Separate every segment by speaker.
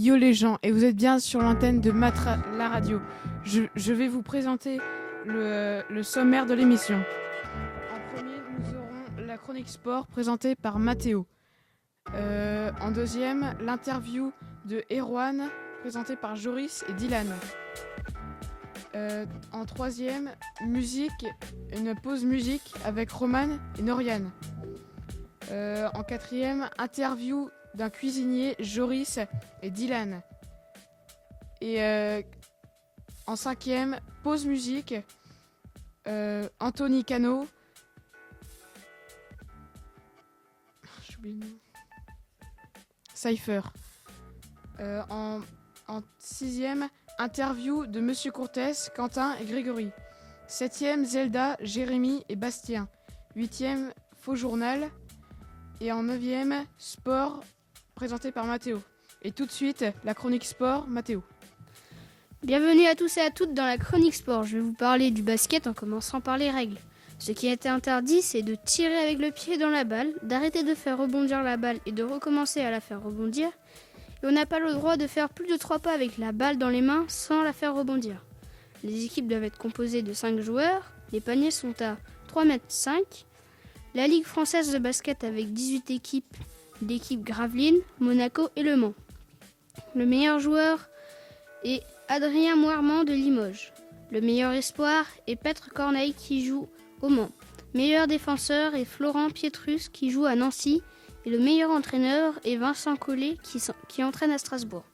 Speaker 1: Yo les gens, et vous êtes bien sur l'antenne de Matra, la radio. Je vais vous présenter le sommaire de l'émission. En premier, nous aurons la chronique sport présentée par Mathéo. En deuxième, l'interview de Erwan présentée par Joris et Dylan. En troisième, musique, une pause musique avec Roman et Noriane. En quatrième, interview d'un cuisinier, Joris et Dylan. Et en cinquième, pause musique, Anthony Cano. J'oublie le nom. Cypher. En sixième, interview de Monsieur Courtès, Quentin et Grégory. Septième, Zelda, Jérémy et Bastien. Huitième, faux journal. Et en neuvième, sport, présenté par Mathéo. Et tout de suite, la chronique sport, Mathéo.
Speaker 2: Bienvenue à tous et à toutes dans la chronique sport. Je vais vous parler du basket en commençant par les règles. Ce qui a été interdit, c'est de tirer avec le pied dans la balle, d'arrêter de faire rebondir la balle et de recommencer à la faire rebondir. Et on n'a pas le droit de faire plus de 3 pas avec la balle dans les mains sans la faire rebondir. Les équipes doivent être composées de 5 joueurs. Les paniers sont à 3,5 m. La Ligue française de basket avec 18 équipes, l'équipe Gravelines, Monaco et Le Mans. Le meilleur joueur est Adrien Moirement de Limoges. Le meilleur espoir est Petre Corneille qui joue au Mans. Meilleur défenseur est Florent Pietrus qui joue à Nancy. Et le meilleur entraîneur est Vincent Collet qui entraîne à Strasbourg.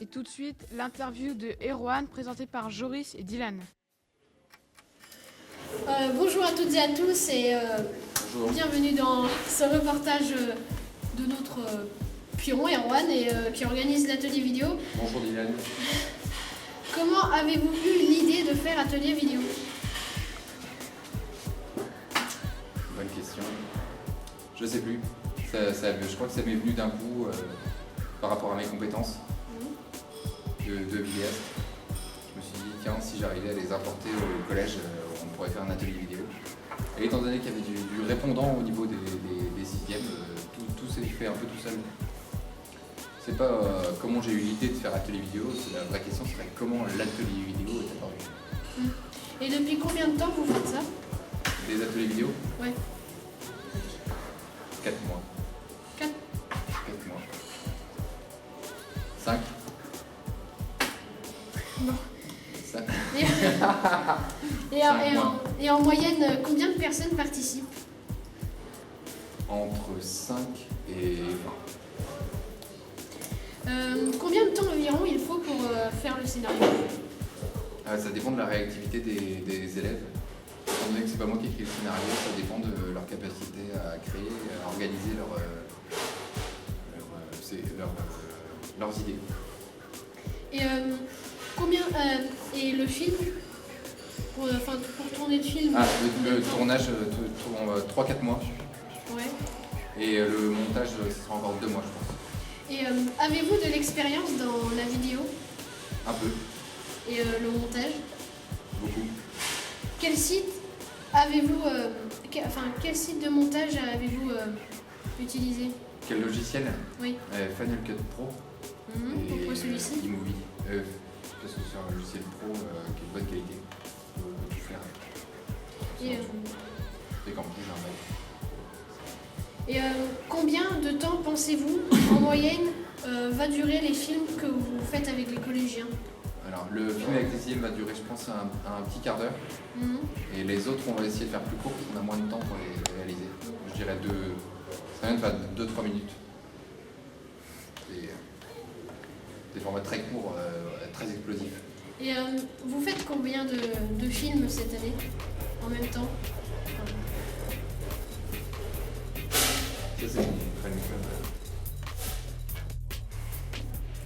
Speaker 1: Et tout de suite, l'interview de Erwan présentée par Joris et Dylan.
Speaker 3: Bonjour à toutes et à tous et bienvenue dans ce reportage de notre pion Erwan qui organise l'atelier vidéo.
Speaker 4: Bonjour Dylan.
Speaker 3: Comment avez-vous eu l'idée de faire atelier vidéo?
Speaker 4: Bonne question. Je sais plus. Je crois que ça m'est venu d'un coup par rapport à mes compétences de vidéaste. Je me suis dit, tiens, si j'arrivais à les importer au collège, on pourrait faire un atelier vidéo. Et étant donné qu'il y avait du répondant au niveau des sixièmes, tout s'est fait un peu tout seul. C'est pas comment j'ai eu l'idée de faire atelier vidéo, c'est la vraie question serait comment l'atelier vidéo est apparu.
Speaker 3: Et depuis combien de temps vous faites ça?
Speaker 4: Des ateliers vidéo?
Speaker 3: Ouais.
Speaker 4: 4 mois.
Speaker 3: 4
Speaker 4: mois. 5.
Speaker 3: Non.
Speaker 4: 5.
Speaker 3: Et en moyenne, combien de personnes participent?
Speaker 4: Entre 5 et 20.
Speaker 3: Combien de temps environ il faut pour faire le scénario?
Speaker 4: Ça dépend de la réactivité des élèves. Étant donné que c'est pas moi qui écris le scénario, ça dépend de leur capacité à créer, à organiser leurs idées.
Speaker 3: Et et le film pour tourner le film?
Speaker 4: Le tournage tourne 3-4 mois.
Speaker 3: Ouais.
Speaker 4: Et le montage, ce sera encore 2 mois, je pense.
Speaker 3: Et avez-vous de l'expérience dans la vidéo?
Speaker 4: Un peu.
Speaker 3: Et le montage?
Speaker 4: Beaucoup.
Speaker 3: Quel site avez-vous quel site de montage avez-vous utilisé?
Speaker 4: Quel logiciel?
Speaker 3: Oui.
Speaker 4: Final Cut Pro.
Speaker 3: Pourquoi celui-ci?
Speaker 4: iMovie. Parce que c'est un logiciel pro qui est de bonne qualité. On peut tout faire. Et qu'en plus j'ai un Mac.
Speaker 3: Et combien de temps pensez-vous en moyenne va durer les films que vous faites avec les collégiens?
Speaker 4: Alors, le film avec les sixièmes va durer, je pense, un petit quart d'heure. Et les autres, on va essayer de faire plus court parce qu'on a moins de temps pour les réaliser. Je dirais ça vient de faire 2-3 minutes. Des formats très courts, très explosifs.
Speaker 3: Et vous faites combien de films cette année en même temps?
Speaker 4: Ça, c'est mon Chronicle.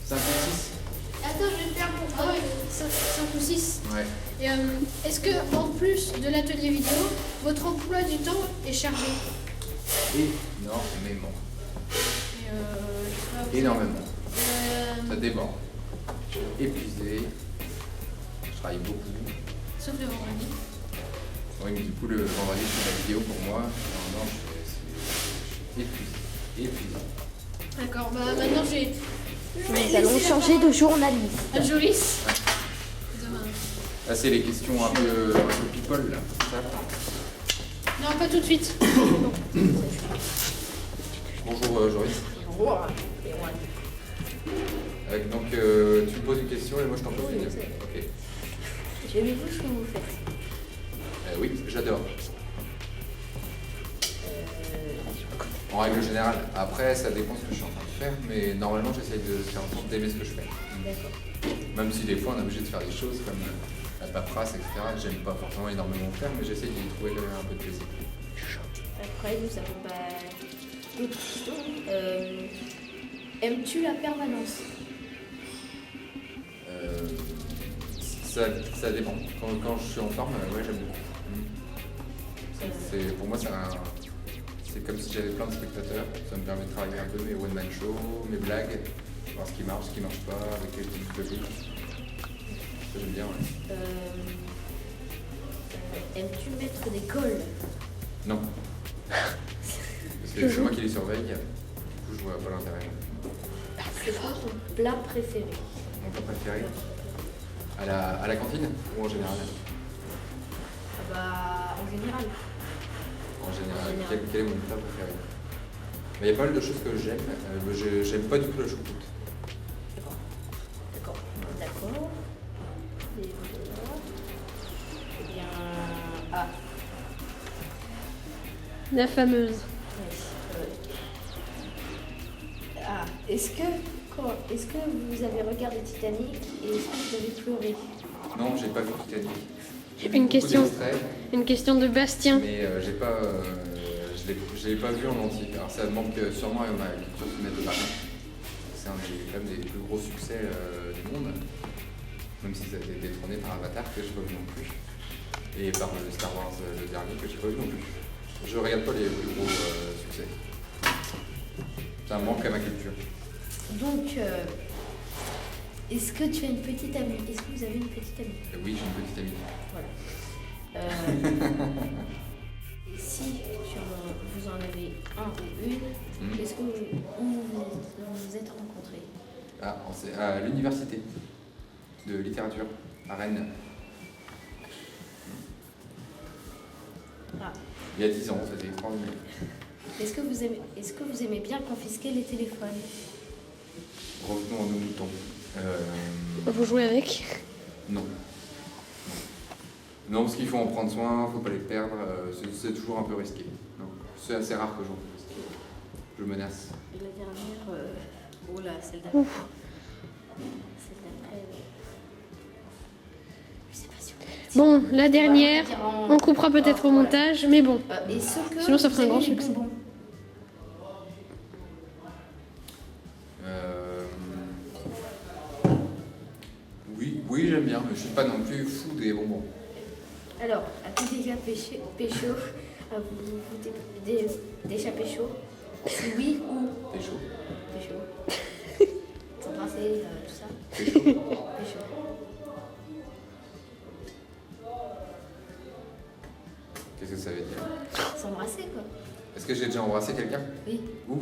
Speaker 4: 5 ou 6.
Speaker 3: Attends, je vais faire pour 5 ou 6.
Speaker 4: Ouais.
Speaker 3: Et est-ce que en plus de l'atelier vidéo, votre emploi du temps est chargé?
Speaker 4: Énormément.
Speaker 3: Et,
Speaker 4: Énormément. Ça déborde. Je suis épuisé. Je travaille beaucoup.
Speaker 3: Sauf le vendredi.
Speaker 4: Oui, mais du coup, le vendredi, je fais la vidéo pour moi. Non, je suis épuisé.
Speaker 3: D'accord, bah maintenant j'ai.
Speaker 5: Nous allons changer de journaliste.
Speaker 3: À Joris. Demain.
Speaker 4: Là, c'est les questions un peu people, là. C'est ça.
Speaker 3: Non, pas tout de suite.
Speaker 4: Bonjour, Joris. Donc, tu me poses une question et moi, je t'en pose une. Ok.
Speaker 5: Aimez-vous ce que vous faites?
Speaker 4: Oui, j'adore. En règle générale. Après, ça dépend ce que je suis en train de faire, mais normalement, j'essaye de faire en sorte d'aimer ce que je fais.
Speaker 5: D'accord.
Speaker 4: Même si des fois, on est obligé de faire des choses comme la paperasse, etc. J'aime pas forcément énormément faire, mais j'essaye d'y trouver quand même un peu de plaisir.
Speaker 5: Après, nous avons d'autres questions. Aimes-tu la permanence?
Speaker 4: Ça dépend. Quand je suis en forme, ouais, j'aime beaucoup. Pour moi, c'est comme si j'avais plein de spectateurs. Ça me permet de travailler un peu mes one-man shows, mes blagues, voir ce qui marche pas, avec les petits publics. Ça, j'aime bien, ouais.
Speaker 5: Aimes-tu mettre des cols?
Speaker 4: Non. Parce que c'est moi qui les surveille. Du coup, je vois pas l'intérêt.
Speaker 5: C'est quoi ton plat préféré?
Speaker 4: Mon plat préféré à la cantine ou en général?
Speaker 5: En général.
Speaker 4: En général. Quel est mon plat préféré? Il y a pas mal de choses que j'aime. J'aime pas du tout la choucroute.
Speaker 5: D'accord. Et voilà. Eh bien... Ah.
Speaker 3: La fameuse.
Speaker 5: Est-ce que vous avez regardé Titanic et est-ce que vous avez pleuré?
Speaker 4: Non, j'ai pas vu Titanic.
Speaker 3: Une question de Bastien.
Speaker 4: Mais je l'ai pas vu en entier. Alors ça manque sûrement à ma culture cinématographique. C'est quand même des plus gros succès du monde. Même si ça a été détrôné par Avatar que j'ai pas vu non plus. Et par le Star Wars le dernier que j'ai pas vu non plus. Je regarde pas les plus gros succès. Ça manque à ma culture.
Speaker 5: Donc, est-ce que tu as une petite amie? Est-ce que vous avez une petite amie?
Speaker 4: Oui, j'ai une petite amie.
Speaker 5: Voilà. Et si vous en avez un ou une, est-ce que où vous êtes rencontrés?
Speaker 4: C'est à l'université de littérature à Rennes. Il y a 10 ans, c'était extraordinaire.
Speaker 5: Est-ce que vous aimez bien confisquer les téléphones?
Speaker 4: Revenons à nos moutons.
Speaker 3: Vous jouez avec?
Speaker 4: Non. Non, parce qu'il faut en prendre soin, il ne faut pas les perdre. C'est toujours un peu risqué. C'est assez rare que je menace.
Speaker 5: Et la dernière, celle d'après. Celle d'après. Je sais pas si on...
Speaker 3: Bon, la dernière, on coupera peut-être au montage, mais bon. Sinon, ça ferait un grand succès.
Speaker 4: Oui, j'aime bien, mais je suis pas non plus fou des bonbons.
Speaker 5: Alors, as-tu déjà pécho? Avez-vous déjà pécho? Si oui, où?
Speaker 4: Pécho.
Speaker 5: S'embrasser, tout ça.
Speaker 4: Pécho. Qu'est-ce que ça veut dire?
Speaker 5: S'embrasser, quoi.
Speaker 4: Est-ce que j'ai déjà embrassé quelqu'un?
Speaker 5: Oui.
Speaker 4: Où?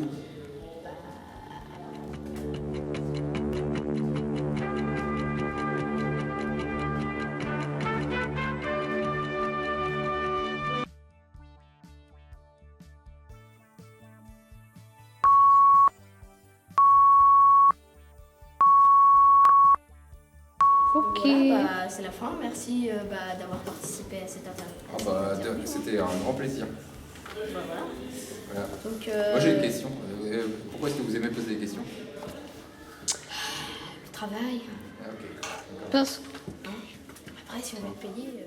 Speaker 3: Ok.
Speaker 5: Voilà, c'est la fin. Merci d'avoir participé à cette interview.
Speaker 4: C'était un grand plaisir.
Speaker 5: Voilà. Donc,
Speaker 4: moi j'ai une question. Pourquoi est-ce que vous aimez poser des questions?
Speaker 5: le travail.
Speaker 4: Ok.
Speaker 3: Parce
Speaker 5: Après, si on veut payer.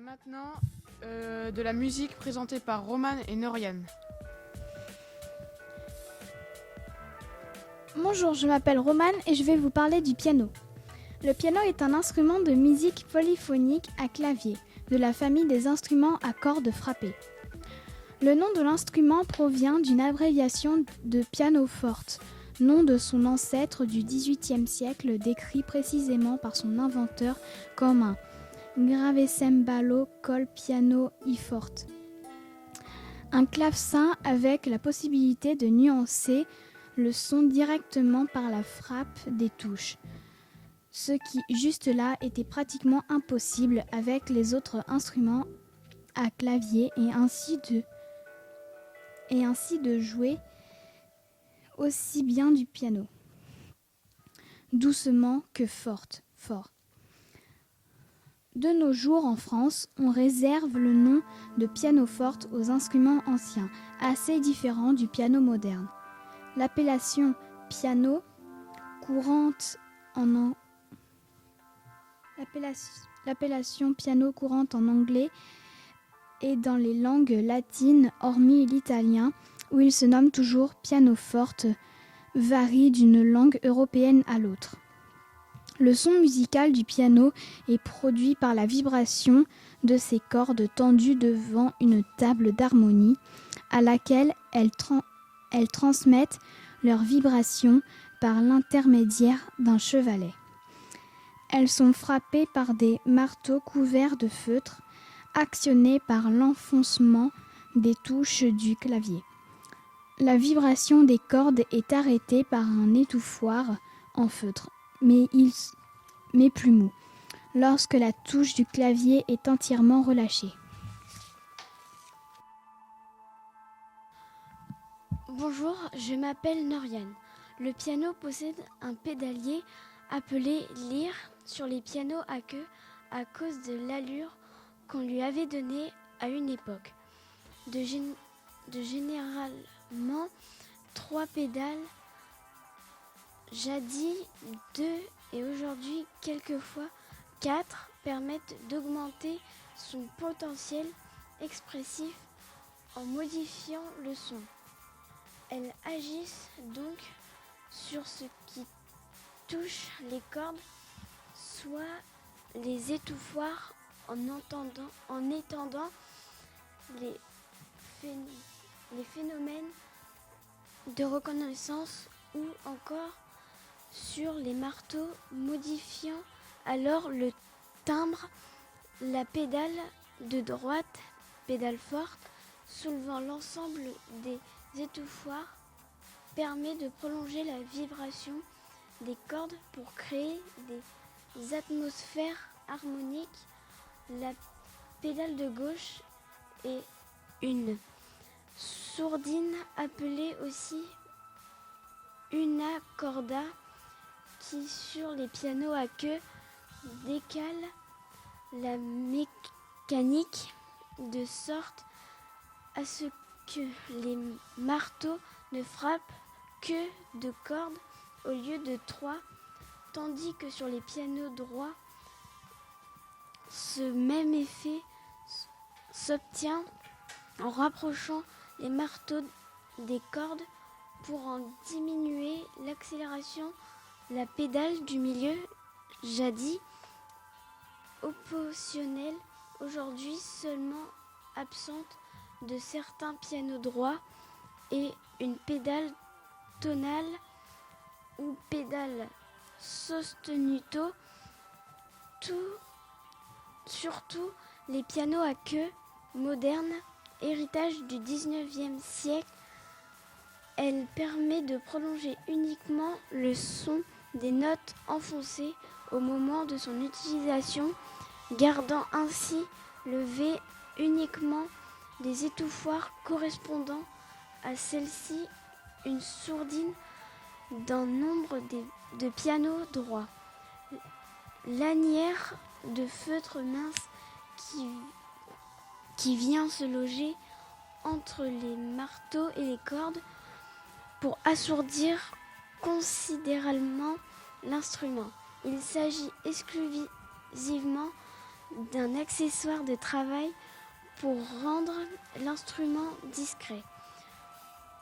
Speaker 1: Maintenant, de la musique présentée par Roman et Norian.
Speaker 6: Bonjour, je m'appelle Romane et je vais vous parler du piano. Le piano est un instrument de musique polyphonique à clavier, de la famille des instruments à cordes frappées. Le nom de l'instrument provient d'une abréviation de pianoforte, nom de son ancêtre du XVIIIe siècle décrit précisément par son inventeur comme un gravecembalo col piano i forte. Un clavecin avec la possibilité de nuancer le son directement par la frappe des touches. Ce qui, juste là, était pratiquement impossible avec les autres instruments à clavier et ainsi de jouer aussi bien du piano. Doucement que fort. De nos jours en France, on réserve le nom de pianoforte aux instruments anciens, assez différents du piano moderne. L'appellation piano courante en anglais et dans les langues latines, hormis l'italien, où il se nomme toujours pianoforte, varie d'une langue européenne à l'autre. Le son musical du piano est produit par la vibration de ses cordes tendues devant une table d'harmonie à laquelle elles transmettent leurs vibrations par l'intermédiaire d'un chevalet. Elles sont frappées par des marteaux couverts de feutre, actionnés par l'enfoncement des touches du clavier. La vibration des cordes est arrêtée par un étouffoir en feutre, mais plus mou, lorsque la touche du clavier est entièrement relâchée.
Speaker 7: Bonjour, je m'appelle Noriane. Le piano possède un pédalier appelé lyre sur les pianos à queue à cause de l'allure qu'on lui avait donnée à une époque. De généralement 3 pédales, jadis 2 et aujourd'hui quelquefois 4 permettent d'augmenter son potentiel expressif en modifiant le son. Elles agissent donc sur ce qui touche les cordes, soit les étouffoirs en étendant les phénomènes de reconnaissance ou encore sur les marteaux, modifiant alors le timbre, la pédale de droite, pédale forte, soulevant l'ensemble des étouffoirs, permet de prolonger la vibration des cordes pour créer des atmosphères harmoniques. La pédale de gauche est une sourdine appelée aussi una corda qui sur les pianos à queue décale la mécanique de sorte à ce que les marteaux ne frappent que 2 cordes au lieu de 3, tandis que sur les pianos droits, ce même effet s'obtient en rapprochant les marteaux des cordes pour en diminuer l'accélération. La pédale du milieu, jadis optionnelle, aujourd'hui seulement absente de certains pianos droits, et une pédale tonale ou pédale sostenuto. Surtout les pianos à queue modernes, héritage du 19e siècle, elle permet de prolonger uniquement le son des notes enfoncées au moment de son utilisation, gardant ainsi levé uniquement les étouffoirs correspondant à celle-ci, une sourdine d'un nombre de pianos droits. Lanière de feutre mince qui vient se loger entre les marteaux et les cordes pour assourdir considérablement l'instrument. Il s'agit exclusivement d'un accessoire de travail pour rendre l'instrument discret.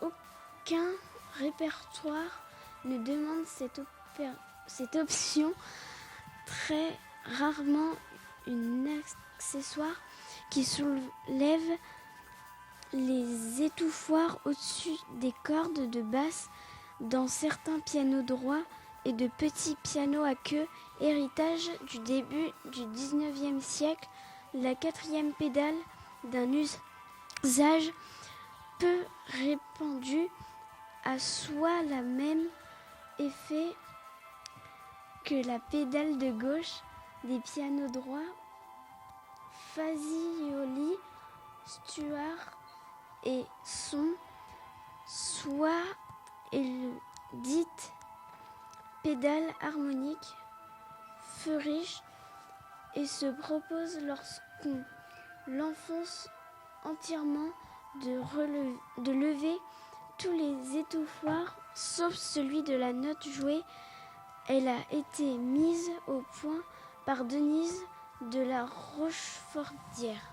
Speaker 7: Aucun répertoire ne demande cette option, très rarement un accessoire qui soulève les étouffoirs au-dessus des cordes de basse dans certains pianos droits et de petits pianos à queue, héritage du début du 19e siècle. La 4e pédale d'un usage peu répandue a soit le même effet que la pédale de gauche des pianos droits Fazioli, Stuart et Son, soit est dite pédale harmonique, feu riche, et se propose lorsqu'on l'enfonce entièrement de lever tous les étouffoirs sauf celui de la note jouée. Elle a été mise au point par Denise de la Rochefordière.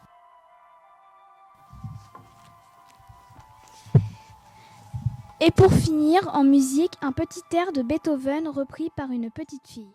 Speaker 6: Et pour finir, en musique, un petit air de Beethoven repris par une petite fille.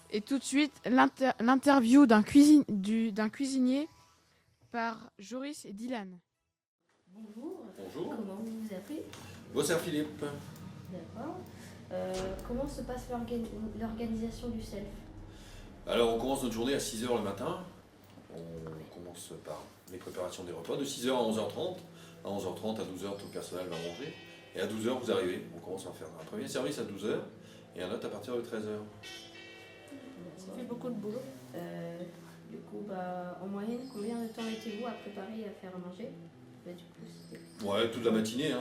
Speaker 1: Et tout de suite, l'interview d'un cuisinier par Joris et Dylan.
Speaker 8: Bonjour.
Speaker 5: Bonjour.
Speaker 8: Comment vous vous appelez?
Speaker 5: Bossard Philippe.
Speaker 8: D'accord. Comment se passe l'organisation du self?
Speaker 5: Alors on commence notre journée à 6h le matin. On commence par les préparations des repas de 6h à 11h30. À 11h30 à 12h, tout le personnel va manger. Et à 12h, vous arrivez. On commence à faire un premier service à 12h et un autre à partir de 13h.
Speaker 8: Ça fait beaucoup de boulot. Du coup, en moyenne, combien de temps étiez-vous à préparer et à faire à manger?
Speaker 5: Ouais, toute la matinée,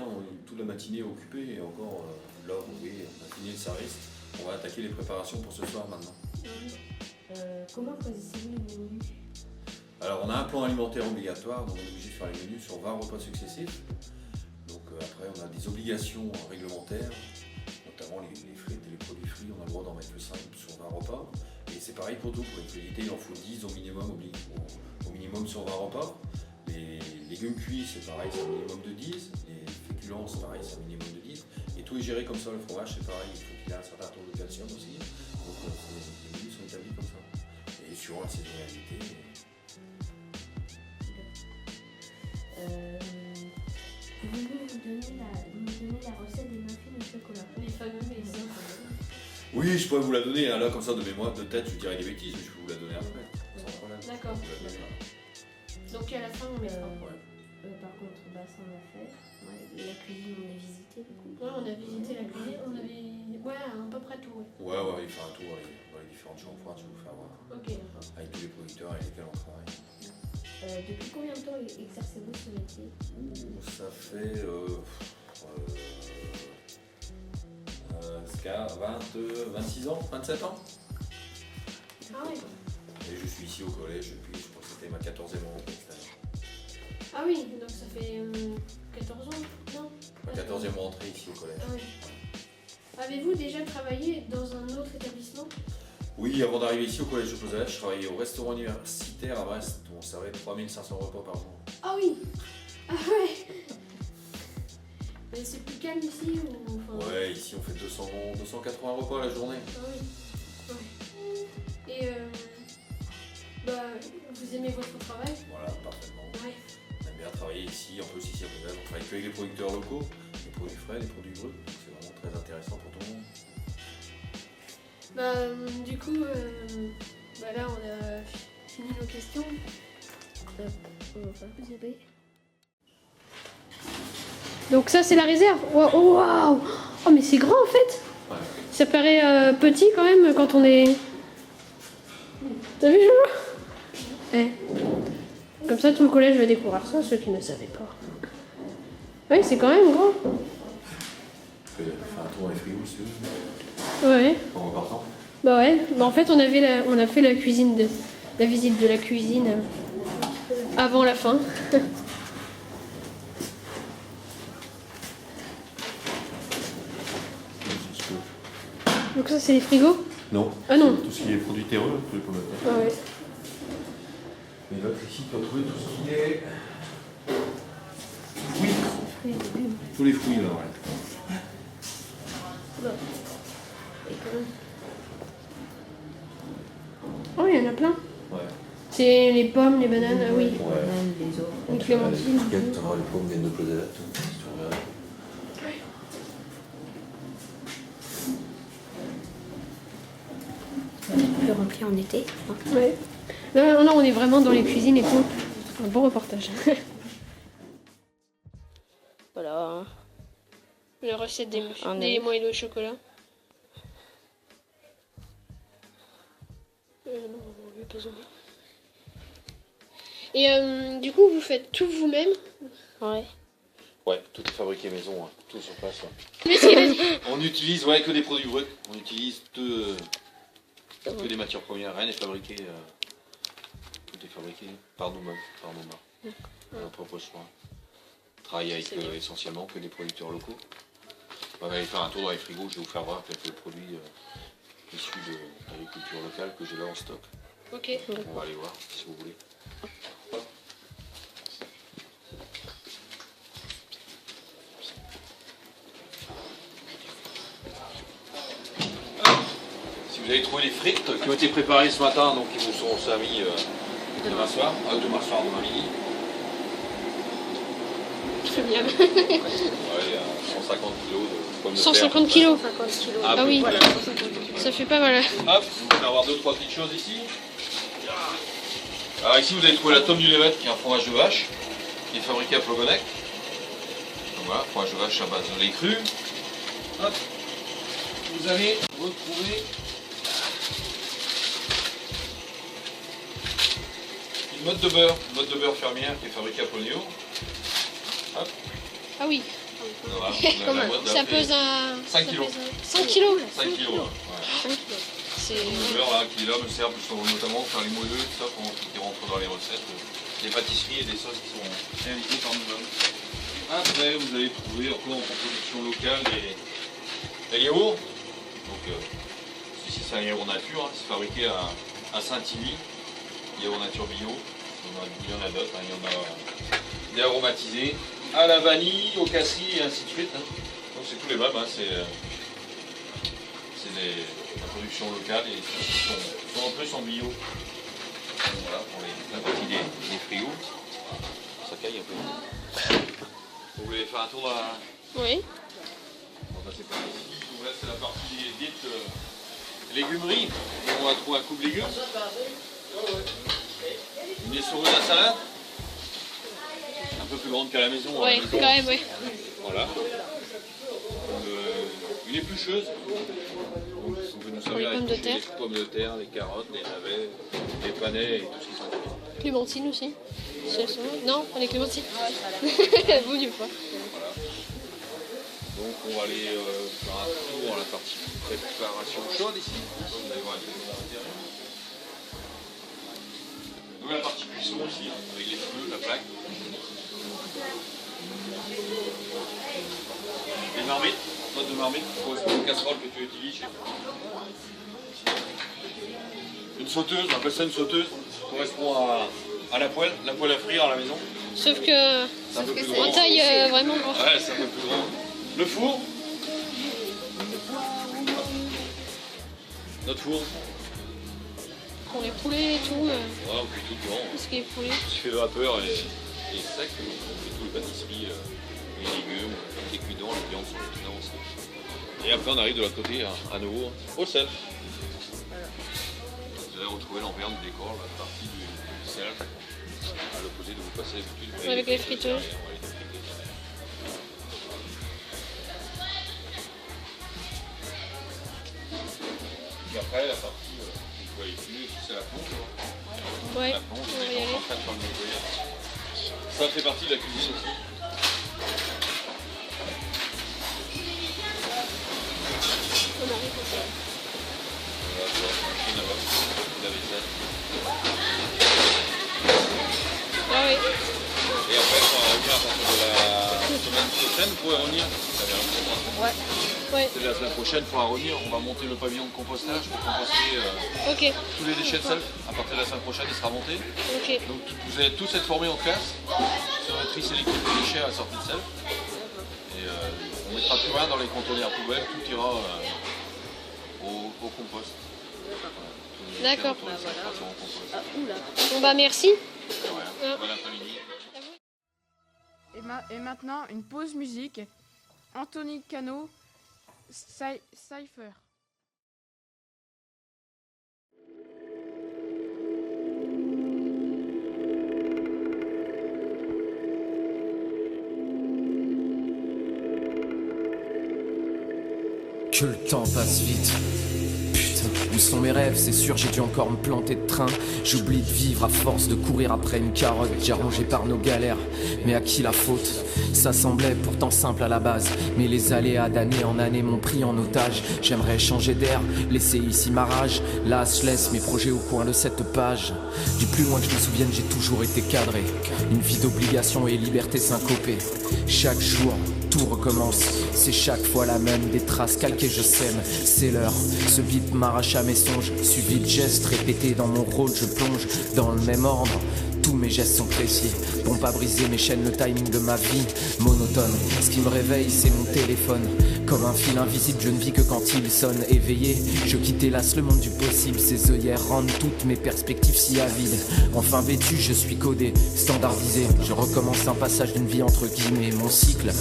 Speaker 5: toute la matinée occupée. Et encore, là, oui, on a fini le service. On va attaquer les préparations pour ce soir maintenant.
Speaker 8: Comment choisissez-vous les menus?
Speaker 5: Alors, on a un plan alimentaire obligatoire, donc on est obligé de faire les menus sur 20 repas successifs. Donc après, on a des obligations réglementaires, prend les frites et les produits frits, on a le droit d'en mettre que 5 sur 20 repas. Et c'est pareil pour tout, pour les crudités, il en faut 10 au minimum sur 20 repas. Les légumes cuits, c'est pareil, c'est un minimum de 10. Les féculents, c'est pareil, c'est un minimum de 10. Et tout est géré comme ça, le fromage, c'est pareil, il faut qu'il ait un certain taux de calcium aussi. Donc les menus sont établis comme ça. Et suivant la saisonnalité.
Speaker 8: Pouvez-vous nous donner la recette des muffins au chocolat?
Speaker 3: Les fameux maisons.
Speaker 5: Oui, je pourrais vous la donner, hein, là, comme ça, de mémoire, de tête, je dirais des bêtises, mais je peux vous la donner après, sans problème.
Speaker 3: D'accord.
Speaker 5: Je vous la donne.
Speaker 3: Donc à la fin, on mettra.
Speaker 8: Par contre, ça on a fait. Ouais, la cuisine, on a visité du coup.
Speaker 3: Ouais, on a visité la cuisine, on avait. Ouais, à peu près tout, ouais.
Speaker 5: Ouais, il fait un tour dans les différentes chambres froides, je vais vous faire voir.
Speaker 3: Ok, d'accord.
Speaker 5: Avec tous les producteurs avec lesquels on travaille.
Speaker 8: Depuis combien de temps exercez-vous ce métier?
Speaker 5: Ça fait 26 ans, 27 ans.
Speaker 3: Ah ouais.
Speaker 5: Et je suis ici au collège depuis, je crois que c'était ma 14e rentrée cette année.
Speaker 3: Ah oui, donc ça fait 14 ans, non?
Speaker 5: Ma 14e rentrée ici au collège.
Speaker 3: Ah oui. Avez-vous déjà travaillé dans un autre établissement?
Speaker 5: Oui, avant d'arriver ici au collège de Joseph, je travaillais au restaurant universitaire à Brest, où on servait 3500 repas par jour.
Speaker 3: Ah oui. Ah ouais. Mais c'est plus calme ici ou... Enfin...
Speaker 5: Ouais, ici on fait 280 repas la journée.
Speaker 3: Ah oui. Ouais. Et vous aimez votre travail?
Speaker 5: Voilà, parfaitement.
Speaker 3: Ouais.
Speaker 5: On aime bien travailler ici, en plus ici à Joseph, on travaille que avec les producteurs locaux, les produits frais, les produits bruts, donc c'est vraiment très intéressant pour tout le monde.
Speaker 3: Du coup, là on a fini nos questions. Donc ça c'est la réserve. Waouh! Oh mais c'est grand en fait.
Speaker 5: Ouais.
Speaker 3: Ça paraît petit quand même quand on est. T'as vu Jojo? Comme ça tout le collège va découvrir ça, ceux qui ne savaient pas. Oui, c'est quand même grand.
Speaker 5: On fait un tour dans les frigos si vous
Speaker 3: Ouais.
Speaker 5: en repartant.
Speaker 3: Bah ouais. En fait on a fait la visite de la cuisine avant la fin. Donc ça c'est les frigos?
Speaker 5: Non.
Speaker 3: Ah non.
Speaker 5: Tout ce qui est produits terreux, tous les pommes de terre.
Speaker 3: Ah ouais.
Speaker 5: Mais l'autre ici, tu vas trouver tout ce qui est fruits. Tous les fruits là, ouais.
Speaker 3: Oh, il y en a plein.
Speaker 5: Ouais.
Speaker 3: C'est les pommes, les bananes, ah oui.
Speaker 5: Ouais.
Speaker 8: Les autres.
Speaker 3: Les clémentines.
Speaker 5: Les pommes viennent de Claudette, si tu regardes.
Speaker 8: Le rempli en été.
Speaker 3: Ouais. Non, on est vraiment dans les cuisines et tout. Un bon reportage.
Speaker 8: Voilà.
Speaker 3: La recette des
Speaker 8: Un
Speaker 3: des
Speaker 8: œuf.
Speaker 3: moelleux au chocolat. Non, on lui a pas besoin. Et du coup, vous faites tout vous-même?
Speaker 8: Ouais.
Speaker 5: Ouais, tout est fabriqué maison, hein. Tout sur place. Ouais.
Speaker 3: Mais c'est...
Speaker 5: On utilise que des produits bruts. On utilise que des matières premières. Rien n'est fabriqué. Tout est fabriqué par nous-mêmes, par nos mains. À notre propre soin. Travailler avec essentiellement que des producteurs locaux. On va aller faire un tour dans les frigos, je vais vous faire voir quelques produits issus de l'agriculture locale que j'ai là en stock.
Speaker 3: Ok.
Speaker 5: On va aller voir si vous voulez. Si vous avez trouvé les frites qui ont été préparées ce matin, donc ils vous sont servis demain soir, demain midi.
Speaker 3: Très bien.
Speaker 5: Ouais, il y a 150 kg de pommes de terre.
Speaker 3: 150 kilos.
Speaker 5: Ah
Speaker 3: oui.
Speaker 5: Voilà.
Speaker 3: Ça fait pas mal.
Speaker 5: Hop, vous allez avoir 2-3 petites choses ici. Alors ici vous allez trouver la tome du Lévette qui est un fromage de vache qui est fabriqué à Plogonec. Donc voilà, fromage de vache à base de lait cru. Hop. Vous allez retrouver une motte de beurre fermière qui est fabriquée à Plonéo. Hop.
Speaker 3: Ah oui.
Speaker 5: Voilà,
Speaker 3: Comment ça pèse un...
Speaker 5: 5 kilos.
Speaker 3: 5 kilos.
Speaker 5: 5 kilos, ouais.
Speaker 3: C'est...
Speaker 5: Le beurre là, qui est là me sert notamment pour faire les moelleux et tout ça, qui rentrent dans les recettes. Des pâtisseries et des sauces qui sont réalisées par nous-mêmes. Après, vous allez trouver encore en production locale Les yaourts, donc ceci c'est un yaourt nature, hein, c'est fabriqué à Saint-Illy, yaourt nature bio. Il y en a d'autres, hein, il y en a des aromatisés, à la vanille, au cassis et ainsi de suite. Hein. Donc c'est tous les mêmes, hein, c'est la production locale et ceux-ci sont en plus en bio. Donc, voilà, pour la partie des frigos. Ça caille un peu. Vous voulez faire un tour dans la...
Speaker 3: Oui.
Speaker 5: On va passer par ici. Donc là c'est la partie dite légumerie. Et on va trouver un couple de légumes. Une essoreuse à salade. Un peu plus grande qu'à la maison.
Speaker 3: Oui, quand même, oui.
Speaker 5: Voilà. Une éplucheuse. Donc, on peut nous servir à
Speaker 3: pommes de
Speaker 5: éplucher
Speaker 3: terre.
Speaker 5: les pommes de terre, les carottes, les navets, les panais et tout ce qui sont.
Speaker 3: Clémentine aussi. Si elles sont là. Non, pas les clémentines. Vaut mieux pas.
Speaker 5: Voilà. Donc on va aller faire un tour dans la partie préparation chaude ici. On va voir un peu l'intérieur. Donc la partie cuisson aussi, hein, avec les feux, la plaque. Les marmites, note de marmite, correspond aux casseroles que tu utilises chez toi. Une sauteuse, on appelle ça une sauteuse, correspond à la poêle à frire à la maison.
Speaker 3: Sauf que
Speaker 5: C'est un peu plus grand.
Speaker 3: en taille vraiment grand.
Speaker 5: Ouais, c'est un peu plus grand. Le four. Notre four.
Speaker 3: Pour les poulets et tout.
Speaker 5: Ouais, on cuit tout dedans.
Speaker 3: Tout ce qui est poulet.
Speaker 5: Il suffit de vapeur et sec. On fait tout les pâtisseries, les légumes, les cuits-dents, les viandes sont les dedans aussi. Et après on arrive de l'autre côté, à nouveau, au sel. Vous allez retrouver l'envers du décor, la partie du sel, à l'opposé de vous passer d'habitude.
Speaker 3: Avec les friteuses.
Speaker 5: Et après, la partie que vous voyez ici, c'est la plonge.
Speaker 3: Ouais,
Speaker 5: La plonge,
Speaker 3: on va y
Speaker 5: on est
Speaker 3: aller.
Speaker 5: en train de faire le nettoyage. Ça fait partie de la cuisine aussi.
Speaker 3: On arrive au sol.
Speaker 5: Voilà, tu vois, machine à vache, la vaisselle.
Speaker 3: Ah oui.
Speaker 5: Et après, on va revenir à partir de la semaine prochaine, vous pouvez revenir.
Speaker 3: Ouais.
Speaker 5: C'est la semaine prochaine, il faudra revenir. On va monter le pavillon de compostage pour composter
Speaker 3: Ok.
Speaker 5: tous les déchets de sel. À partir de la semaine prochaine, il sera monté.
Speaker 3: Ok.
Speaker 5: Donc vous allez tous être formés en classe sur le tri sélectif des déchets à la sortie de sel. Et on ne mettra plus rien dans les conteneurs poubelles, tout ira au compost. Voilà. Tous les déchets
Speaker 3: D'accord.
Speaker 5: autour de sel partiront au compost.
Speaker 3: Bon bah merci.
Speaker 5: Voilà. Bon après-midi.
Speaker 1: Et maintenant, une pause musique. Anthony Cano, Cypher.
Speaker 9: Que le temps passe vite. Putain, où sont mes rêves? C'est sûr, j'ai dû encore me planter de train. J'oublie de vivre à force de courir après une carotte. J'ai rongé par nos galères, mais à qui la faute? Ça semblait pourtant simple à la base, mais les aléas d'année en année m'ont pris en otage. J'aimerais changer d'air, laisser ici ma rage. Là, je laisse mes projets au coin de cette page. Du plus loin que je me souvienne, j'ai toujours été cadré. Une vie d'obligation et liberté syncopée. Chaque jour, tout recommence, c'est chaque fois la même. Des traces calquées, je sème, c'est l'heure. Ce beat m'arrache à mes songes, suivi de gestes répétés dans mon rôle. Je plonge dans le même ordre, tous mes gestes sont précis. Pour pas briser mes chaînes, le timing de ma vie monotone. Ce qui me réveille, c'est mon téléphone. Comme un fil invisible, je ne vis que quand il sonne. Éveillé, je quitte hélas le monde du possible. Ces œillères rendent toutes mes perspectives si avides. Enfin vêtu, je suis codé, standardisé. Je recommence un passage d'une vie entre guillemets. Mon cycle,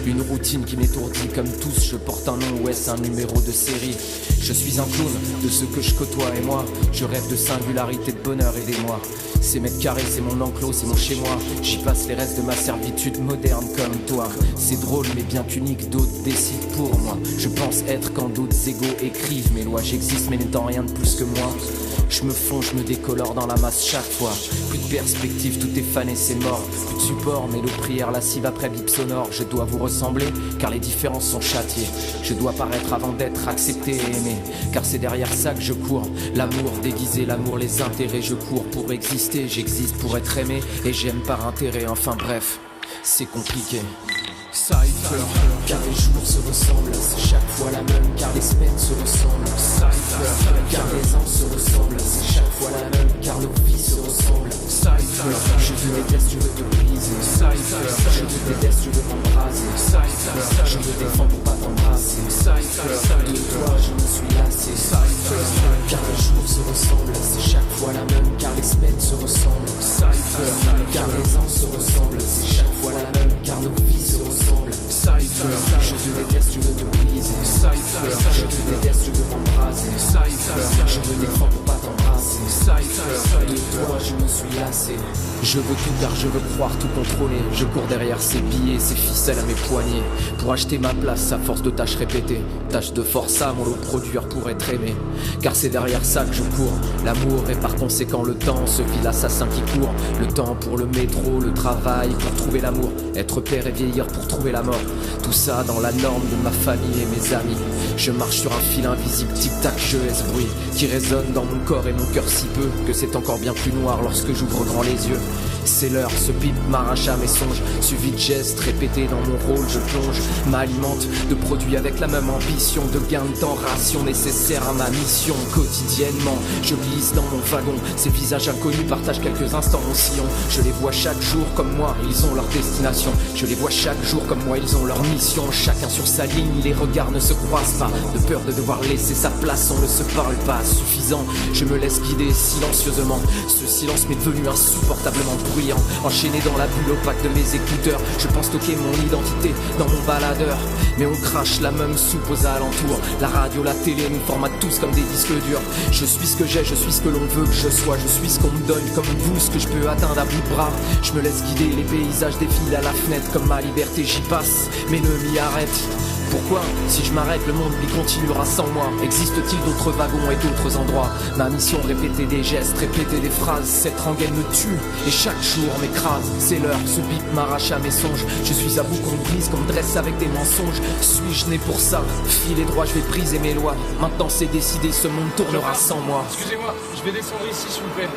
Speaker 9: une routine qui m'étourdit. Comme tous, je porte un nom ou est-ce un numéro de série? Je suis un clown de ce que je côtoie et moi. Je rêve de singularité, de bonheur, aidez-moi. Ces mètres carrés, c'est mon enclos, c'est mon chez-moi. J'y passe les restes de ma servitude moderne comme toi. C'est drôle mais bien qu'unique, d'autres décident pour moi. Je pense être quand d'autres égaux écrivent mes lois. J'existe mais n'étant rien de plus que moi. Je me fonds, je me décolore dans la masse chaque fois. Plus de perspective, tout est fané, c'est mort. Plus de support, mais de prière lascive après bip sonore. Je dois vous ressembler, car les différences sont châtiées. Je dois paraître avant d'être accepté et aimé, car c'est derrière ça que je cours. L'amour déguisé, l'amour, les intérêts. Je cours pour exister, j'existe pour être aimé. Et j'aime par intérêt, enfin bref, c'est compliqué. Cypher, car les jours se ressemblent, c'est chaque fois la même, car les semaines se ressemblent. Cypher, car les ans se ressemblent, c'est chaque fois la même, car nos vies se ressemblent. Cypher, je te déteste, je veux te briser. Cypher, je te déteste, je veux m'embraser. Cypher, je me défends pour pas t'embrasser. Cypher, de toi je me suis lassé. Cypher, car les jours se ressemblent, c'est chaque fois la même, car les semaines se ressemblent. Cypher, car les ans se ressemblent, c'est chaque fois la même, car nos vies se ressemblent. Cypher, je te déteste, je veux te briser. Cypher, je te déteste, je veux m'embraser. Cypher, je me défends pour pas t'embrasser. Cypher, de toi je me suis lassé. Je veux tout car je veux croire tout contrôler. Je cours derrière ces billets, ces ficelles à mes poignets, pour acheter ma place à force de tâches répétées. Tâches de force à mon lot produire pour être aimé. Car c'est derrière ça que je cours. L'amour et par conséquent le temps, ce vil assassin qui court. Le temps pour le métro, le travail pour trouver l'amour. Être père et vieillir pour trouver la mort. Tout ça dans la norme de ma famille et mes amis. Je marche sur un fil invisible, tic-tac, je hais ce bruit qui résonne dans mon corps et mon cœur si peu que c'est encore bien plus noir lorsque j'ouvre grand les yeux. C'est l'heure, ce bip m'arrache à mes songes. Suivi de gestes répétés dans mon rôle, je plonge, m'alimente de produits avec la même ambition, de gain de temps, ration nécessaire à ma mission. Quotidiennement, je glisse dans mon wagon. Ces visages inconnus partagent quelques instants mon sillon. Je les vois chaque jour comme moi, ils ont leur destination. Je les vois chaque jour comme moi, ils ont leur mission. Chacun sur sa ligne, les regards ne se croisent pas. De peur de devoir laisser sa place, on ne se parle pas. Suffisant, je me laisse guider silencieusement. Ce silence m'est devenu insupportablement bruyant. Enchaîné dans la bulle opaque de mes écouteurs, je pense stocker mon identité dans mon baladeur. Mais on crache la même soupe aux alentours. La radio, la télé nous formatent tous comme des disques durs. Je suis ce que j'ai, je suis ce que l'on veut que je sois. Je suis ce qu'on me donne comme une boule, ce que je peux atteindre à bout de bras. Je me laisse guider, les paysages défilent à la fenêtre. Comme ma liberté j'y passe, mais ne m'y arrête. Pourquoi, si je m'arrête, le monde lui continuera sans moi? Existe-t-il d'autres wagons et d'autres endroits? Ma mission, répéter des gestes, répéter des phrases. Cette rengaine me tue et chaque jour m'écrase. C'est l'heure, ce bip m'arrache à mes songes. Je suis à bout qu'on me brise, qu'on me dresse avec des mensonges. Suis-je né pour ça? Filer droit, je vais briser mes lois. Maintenant c'est décidé, ce monde tournera sans moi.
Speaker 10: Excusez-moi, je vais descendre ici s'il vous plaît.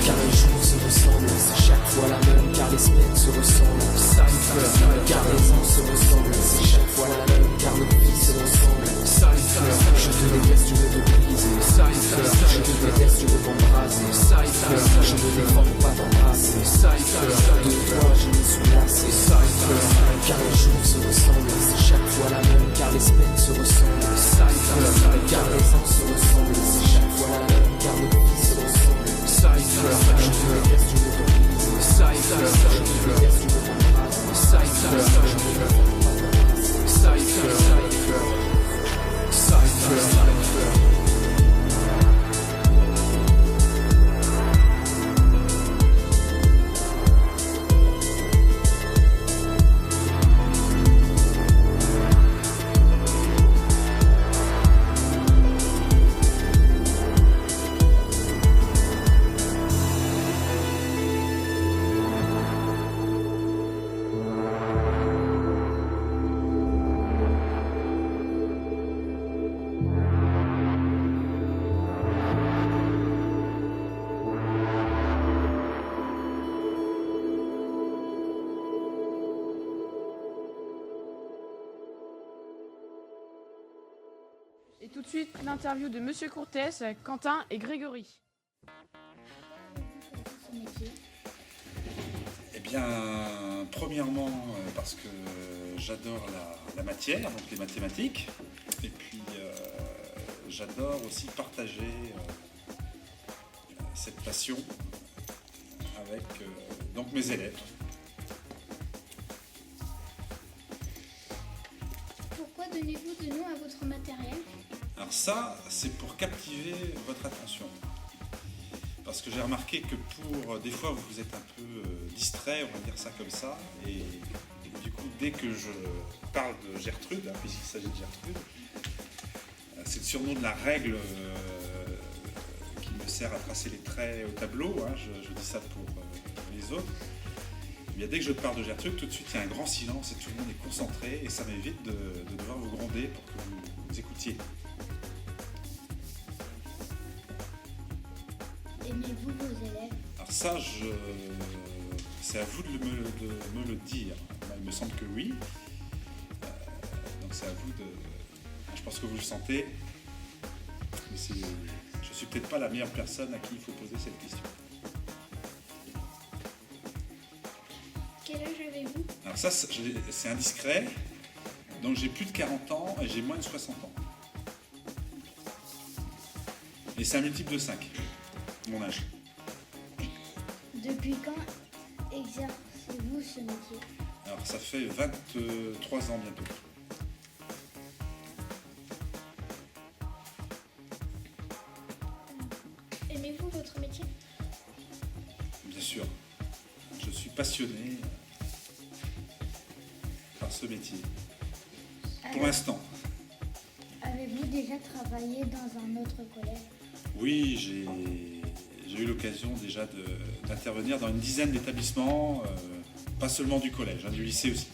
Speaker 9: Car les jours se ressemblent, c'est chaque fois la même, car les semaines se ressemblent. Cypher, car les ans se ressemblent, c'est chaque fois la même, car nos vies se ressemblent. Cypher, je te déteste, je veux te briser. Cypher, je te déteste, je veux m'embraser. Cypher, je me défends pour pas t'embrasser. Cypher, de toi je me suis lassé. Cypher, car les jours se ressemblent, c'est chaque fois la même, car les semaines se ressemblent. Cypher, car les ans se ressemblent, c'est chaque fois la même, car nos vies se ressemblent. Cypher, je te déteste, je veux te briser. Cypher, je te déteste, je veux m'embrasser. Cypher, je me défends pour pas t'embrasser. Cypher, Cypher, Cypher.
Speaker 1: Et tout de suite, l'interview de Monsieur Courtès, Quentin et Grégory.
Speaker 11: Eh bien, premièrement, parce que j'adore la matière, donc les mathématiques, et puis j'adore aussi partager cette passion avec donc mes élèves.
Speaker 12: Pourquoi donnez-vous de nom à votre matériel?
Speaker 11: Alors ça, c'est pour captiver votre attention. Parce que j'ai remarqué que des fois, vous êtes un peu distrait, on va dire ça comme ça, et du coup, dès que je parle de Gertrude, puisqu'il s'agit de Gertrude, c'est le surnom de la règle qui me sert à tracer les traits au tableau, je dis ça pour les autres. Et bien, dès que je parle de Gertrude, tout de suite, il y a un grand silence et tout le monde est concentré, et ça m'évite de devoir vous gronder pour que vous écoutiez.
Speaker 12: Aimez-vous vos élèves?
Speaker 11: Alors ça, c'est à vous de me le dire. Il me semble que oui. Donc c'est à vous de... Je pense que vous le sentez. Mais je suis peut-être pas la meilleure personne à qui il faut poser cette question.
Speaker 12: Quel âge avez-vous?
Speaker 11: Alors ça, c'est indiscret. Donc j'ai plus de 40 ans et j'ai moins de 60 ans. Et c'est un multiple de 5, mon âge.
Speaker 12: Depuis quand exercez-vous ce métier?
Speaker 11: Alors ça fait 23 ans bientôt.
Speaker 12: Aimez-vous votre métier?
Speaker 11: Bien sûr. Je suis passionné par ce métier. Pour l'instant.
Speaker 12: Avez-vous déjà travaillé dans un autre collège?
Speaker 11: Oui, j'ai eu l'occasion déjà d'intervenir dans une dizaine d'établissements, pas seulement du collège, du lycée aussi.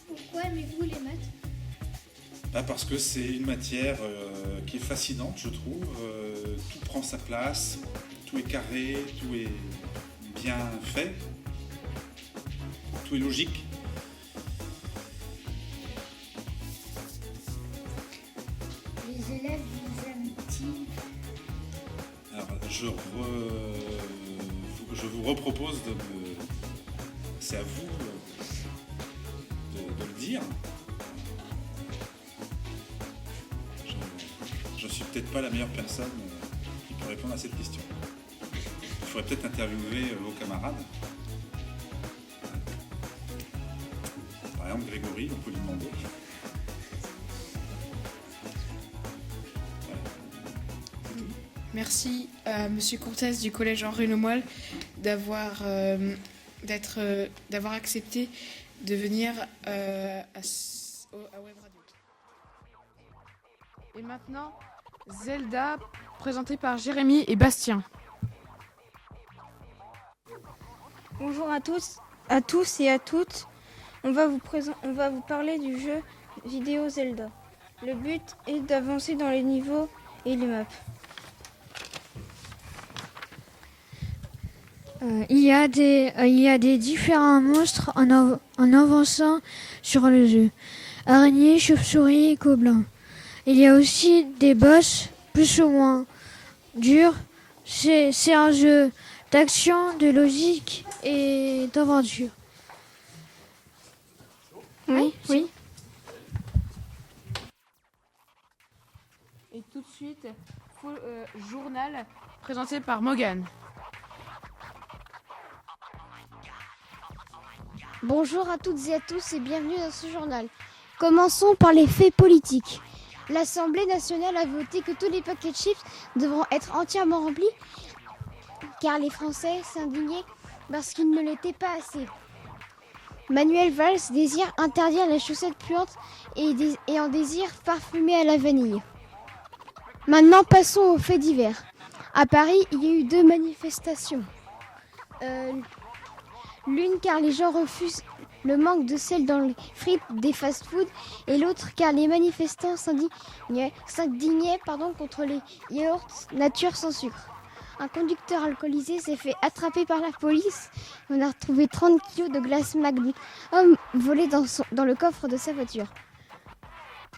Speaker 12: Pourquoi aimez-vous les maths?
Speaker 11: Parce que c'est une matière qui est fascinante, je trouve. Tout prend sa place, tout est carré, tout est bien fait, tout est logique.
Speaker 12: Les élèves vous aiment-ils?
Speaker 11: Alors, je vous repropose c'est à vous de le dire. Je ne suis peut-être pas la meilleure personne qui peut répondre à cette question. Il faudrait peut-être interviewer vos camarades. Par exemple, Grégory, on peut lui demander.
Speaker 1: Merci à Monsieur Courtès du collège Henri Lemoyle d'avoir accepté de venir à Web Radio. Et maintenant, Zelda, présentée par Jérémy et Bastien.
Speaker 13: Bonjour à tous et à toutes. On va vous parler du jeu vidéo Zelda. Le but est d'avancer dans les niveaux et les maps.
Speaker 14: Il y a des différents monstres en avançant sur le jeu. Araignées, chauves-souris et gobelins. Il y a aussi des boss plus ou moins durs. C'est un jeu d'action, de logique et d'aventure.
Speaker 13: Oui.
Speaker 1: Et tout de suite, journal présenté par Morgane.
Speaker 15: Bonjour à toutes et à tous et bienvenue dans ce journal. Commençons par les faits politiques. L'Assemblée nationale a voté que tous les paquets de chips devront être entièrement remplis car les Français s'indignaient parce qu'ils ne l'étaient pas assez. Manuel Valls désire interdire les chaussettes puantes et en désire parfumer à la vanille. Maintenant passons aux faits divers. À Paris, il y a eu 2 manifestations. L'une car les gens refusent le manque de sel dans les frites des fast-foods et l'autre car les manifestants s'indignaient contre les yaourts nature sans sucre. Un conducteur alcoolisé s'est fait attraper par la police. On a retrouvé 30 kg de glace Magnum volée dans le coffre de sa voiture.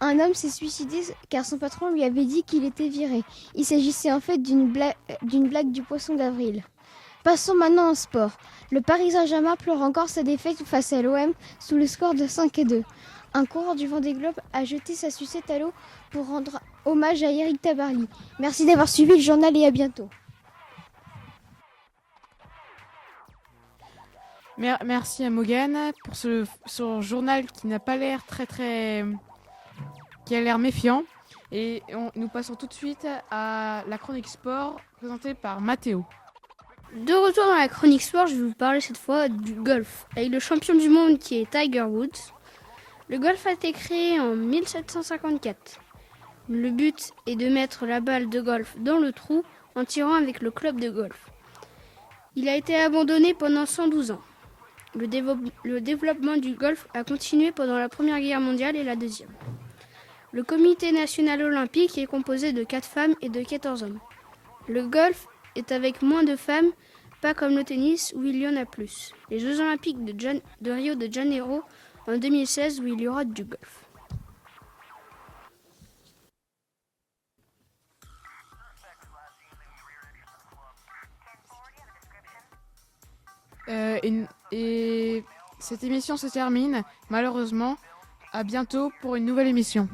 Speaker 15: Un homme s'est suicidé car son patron lui avait dit qu'il était viré. Il s'agissait en fait d'une blague du poisson d'avril. Passons maintenant au sport. Le Paris Saint-Germain pleure encore sa défaite face à l'OM sous le score de 5-2. Un coureur du Vendée Globe a jeté sa sucette à l'eau pour rendre hommage à Eric Tabarly. Merci d'avoir suivi le journal et à bientôt.
Speaker 1: Merci à Morgane pour ce journal qui n'a pas l'air qui a l'air méfiant. Et nous passons tout de suite à la chronique sport présentée par Mathéo.
Speaker 2: De retour dans la chronique sport, je vais vous parler cette fois du golf, avec le champion du monde qui est Tiger Woods. Le golf a été créé en 1754. Le but est de mettre la balle de golf dans le trou en tirant avec le club de golf. Il a été abandonné pendant 112 ans. Le développement du golf a continué pendant la Première Guerre mondiale et la Deuxième. Le comité national olympique est composé de 4 femmes et de 14 hommes. Le golf est avec moins de femmes, pas comme le tennis où il y en a plus. Les Jeux Olympiques de Rio de Janeiro en 2016 où il y aura du golf.
Speaker 1: Et cette émission se termine, malheureusement. À bientôt pour une nouvelle émission.